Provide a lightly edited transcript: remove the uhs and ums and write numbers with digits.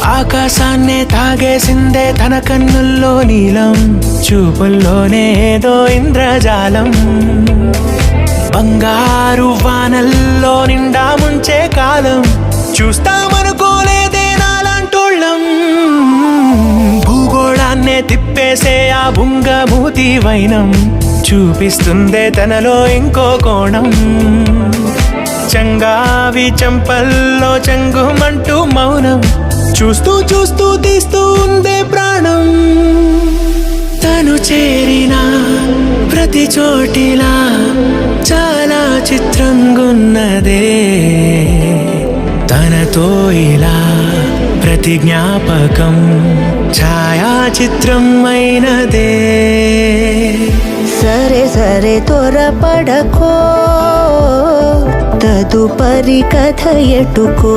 ఆకాశాన్నే తాగేసిందే తన కన్నుల్లో నీలం, చూపుల్లోనే ఏదో ఇంద్రజాలం. బంగారు వానల్లో నిండా ముంచే కాలం, చూస్తామనుకోలేదే నాలాంటోళ్ళం. భూగోళాన్నే తిప్పేసే ఆ బుంగమూతి వైనం, చూపిస్తుందే తనలో ఇంకో కోణం. చంగావి చంపల్లో చంగుమంటూ మౌనం, చూస్తూ చూస్తూ తీస్తూ ఉందే ప్రాణం. తను చేరిన ప్రతి చోటిలా చాలా చిత్రంగున్నదే, తనతో ఇలా ప్రతి జ్ఞాపకం ఛాయాచిత్రం అయినదే. సరే సరే త్వరపడకో, తదుపరి కథ ఎటుకో.